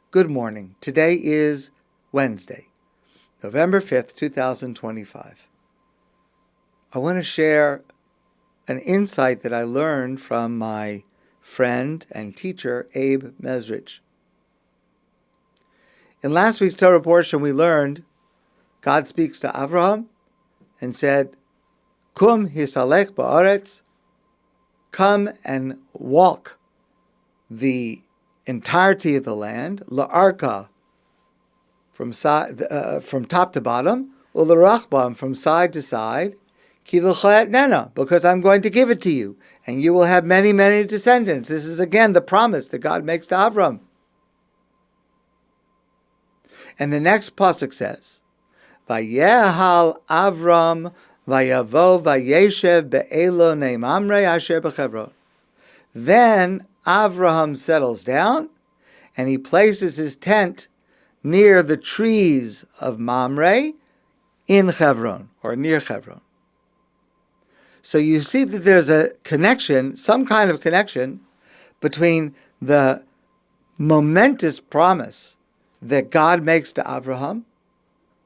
Good morning. Today is Wednesday, November 5th, 2025. I want to share an insight that I learned from my friend and teacher, Abe Mezrich. In last week's Torah portion, we learned God speaks to Avraham and said, Kum hisalech ba'aretz, come and walk the entirety of the land, la'arka, from top to bottom, u'l'rachbam, from side to side, ki l'chayat, because I'm going to give it to you, and you will have many, many descendants. This is again the promise that God makes to Avram. And the next pasuk says, Vayehal Avram vayavo vayeshev be'elo ne'mamre asher b'chevron. Then Avraham settles down, and he places his tent near the trees of Mamre in Hebron, or near Hebron. So you see that there's a connection, some kind of connection, between the momentous promise that God makes to Avraham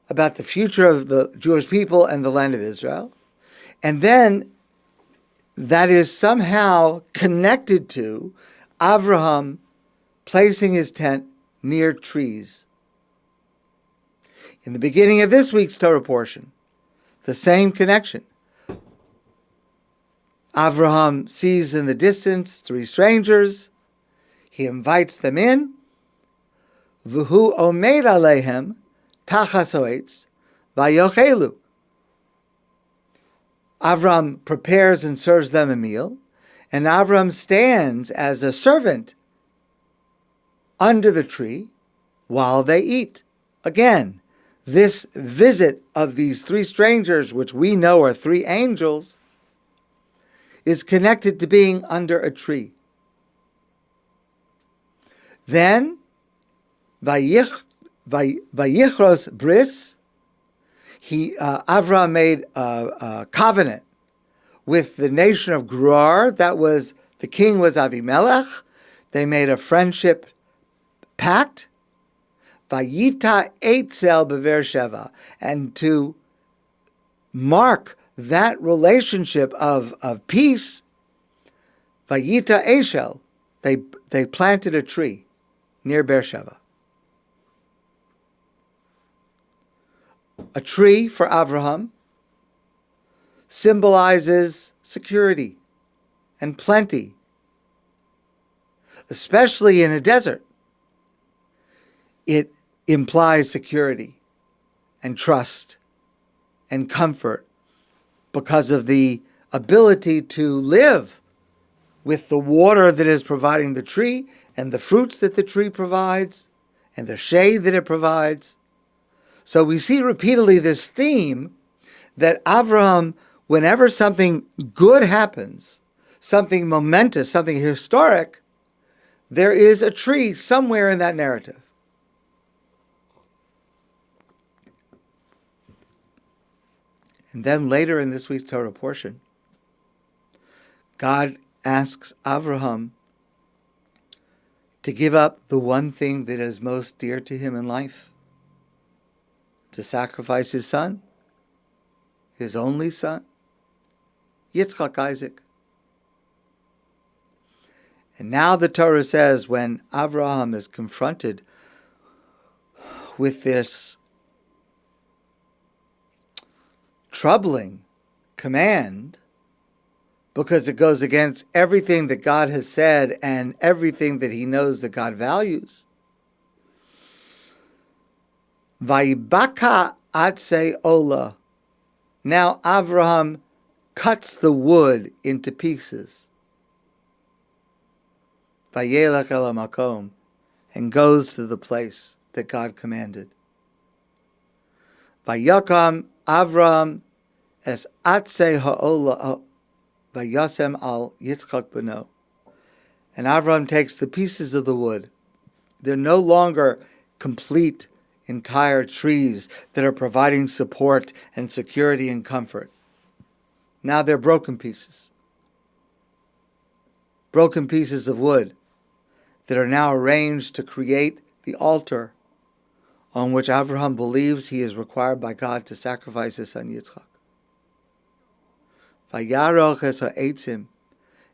about the future of the Jewish people and the land of Israel, and then that is somehow connected to Avraham placing his tent near trees. In the beginning of this week's Torah portion, the same connection. Avraham sees in the distance three strangers. He invites them in. V'hu omed alehem tachas ha'etz vayochelu. Avram prepares and serves them a meal, and Avram stands as a servant under the tree while they eat. Again, this visit of these three strangers, which we know are three angels, is connected to being under a tree. Then, Vayichros bris, Avraham made a covenant with the nation of Gerar. That was, the king was Avimelech. They made a friendship pact. Vayita Eitzel bever Sheva, and to mark that relationship of peace, Vayita Eshel, they planted a tree near Beersheba. A tree for Avraham symbolizes security and plenty, especially in a desert. It implies security and trust and comfort because of the ability to live with the water that is providing the tree and the fruits that the tree provides and the shade that it provides. So we see repeatedly this theme that Avraham, whenever something good happens, something momentous, something historic, there is a tree somewhere in that narrative. And then later in this week's Torah portion, God asks Avraham to give up the one thing that is most dear to him in life, to sacrifice his son, his only son, Yitzchak Isaac. And now the Torah says when Avraham is confronted with this troubling command, because it goes against everything that God has said and everything that he knows that God values. Vayibaka atse ola. Now Avraham cuts the wood into pieces. Vayelech el hamakom, and goes to the place that God commanded. Vayakam Avraham es atse ha'ola vayasem al Yitzchak beno. And Avraham takes the pieces of the wood. They're no longer complete entire trees that are providing support and security and comfort. Now they're broken pieces. Broken pieces of wood that are now arranged to create the altar on which Avraham believes he is required by God to sacrifice his son Yitzchak. Vayaroch es ha'etzim,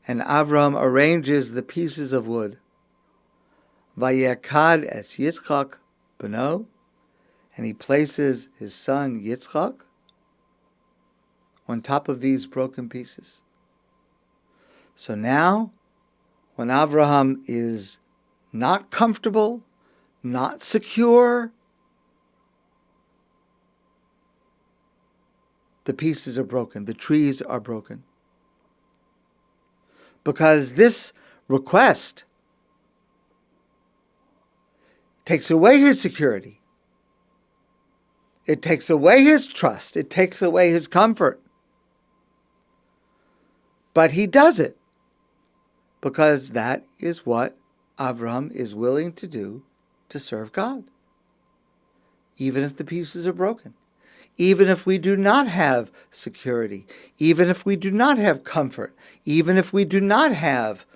and Avraham arranges the pieces of wood. Vayekad es Yitzchak beno, and he places his son Yitzchak on top of these broken pieces. So now, when Avraham is not comfortable, not secure, the pieces are broken, the trees are broken. Because this request takes away his security. It takes away his trust. It takes away his comfort. But he does it because that is what Avraham is willing to do to serve God. Even if the pieces are broken. Even if we do not have security. Even if we do not have comfort. Even if we do not have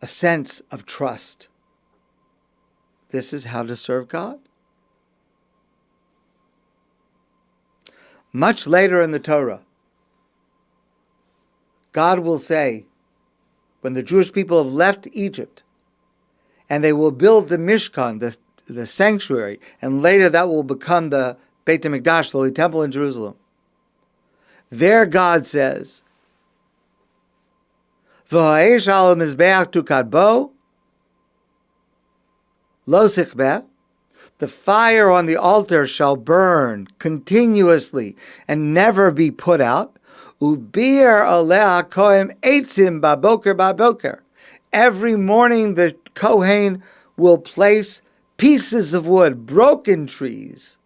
a sense of trust. This is how to serve God. Much later in the Torah, God will say, when the Jewish people have left Egypt, and they will build the Mishkan, the sanctuary, and later that will become the Beit HaMikdash, the Holy Temple in Jerusalem. There God says, V'ha'esh al mizbeach tukad bo, lo sichbeh, the fire on the altar shall burn continuously and never be put out. Ubir aleh kohen eitzim baboker baboker. Every morning the Kohen will place pieces of wood, broken trees,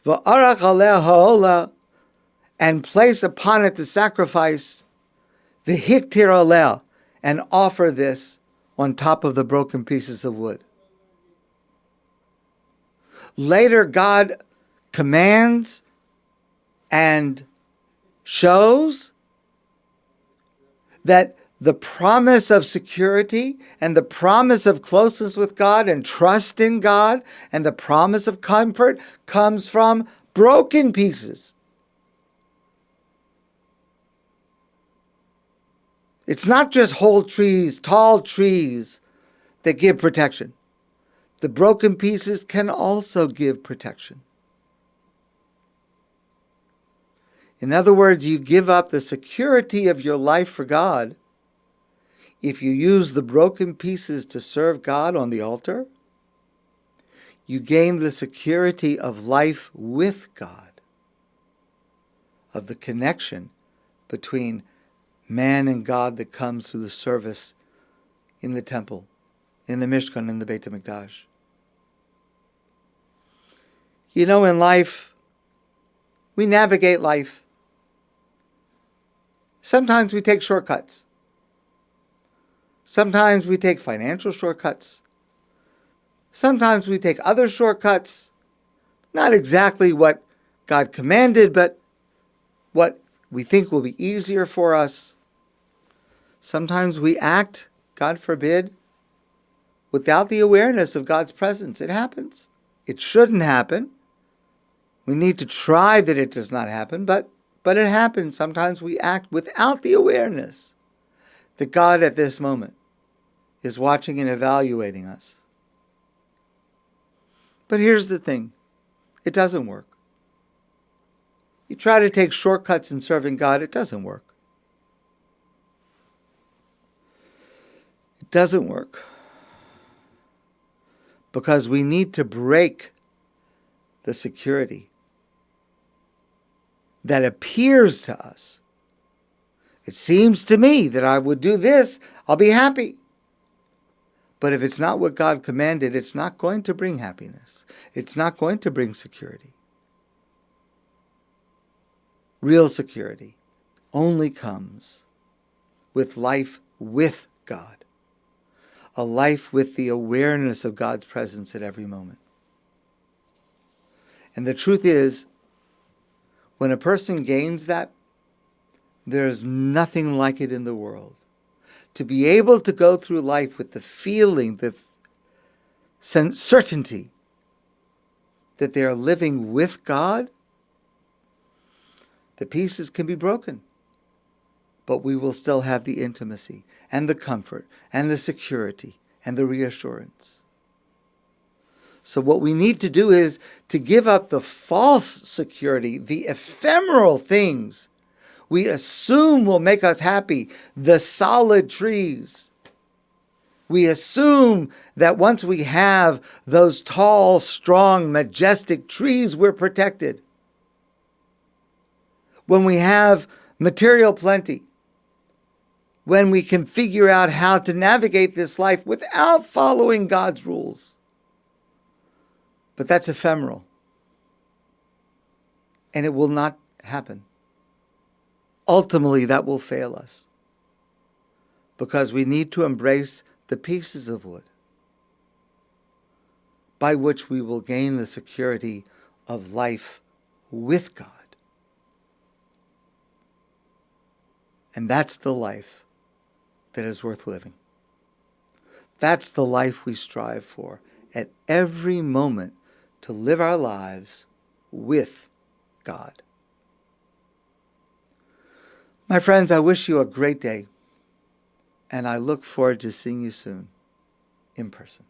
v'arach aleh ha'olah, and place upon it the sacrifice, v'hiktir aleh, and offer this on top of the broken pieces of wood. Later, God commands and shows that the promise of security and the promise of closeness with God and trust in God and the promise of comfort comes from broken pieces. It's not just whole trees, tall trees that give protection. The broken pieces can also give protection. In other words, you give up the security of your life for God if you use the broken pieces to serve God on the altar. You gain the security of life with God, of the connection between man and God that comes through the service in the temple, in the Mishkan, in the Beit HaMikdash. You know, in life, we navigate life. Sometimes we take shortcuts. Sometimes we take financial shortcuts. Sometimes we take other shortcuts. Not exactly what God commanded, but what we think will be easier for us. Sometimes we act, God forbid, without the awareness of God's presence. It happens. It shouldn't happen. We need to try that it does not happen, but it happens. Sometimes we act without the awareness that God at this moment is watching and evaluating us. But here's the thing. It doesn't work. You try to take shortcuts in serving God, it doesn't work. It doesn't work. Because we need to break the security that appears to us. It seems to me that I would do this, I'll be happy. But if it's not what God commanded, it's not going to bring happiness. It's not going to bring security. Real security only comes with life with God. A life with the awareness of God's presence at every moment. And the truth is, when a person gains that, there's nothing like it in the world. To be able to go through life with the feeling, certainty that they are living with God, the pieces can be broken. But we will still have the intimacy and the comfort and the security and the reassurance. So what we need to do is to give up the false security, the ephemeral things we assume will make us happy, the solid trees. We assume that once we have those tall, strong, majestic trees, we're protected. When we have material plenty, when we can figure out how to navigate this life without following God's rules. But that's ephemeral. And it will not happen. Ultimately, that will fail us. Because we need to embrace the pieces of wood by which we will gain the security of life with God. And that's the life that is worth living. That's the life we strive for at every moment, to live our lives with God. My friends, I wish you a great day, and I look forward to seeing you soon in person.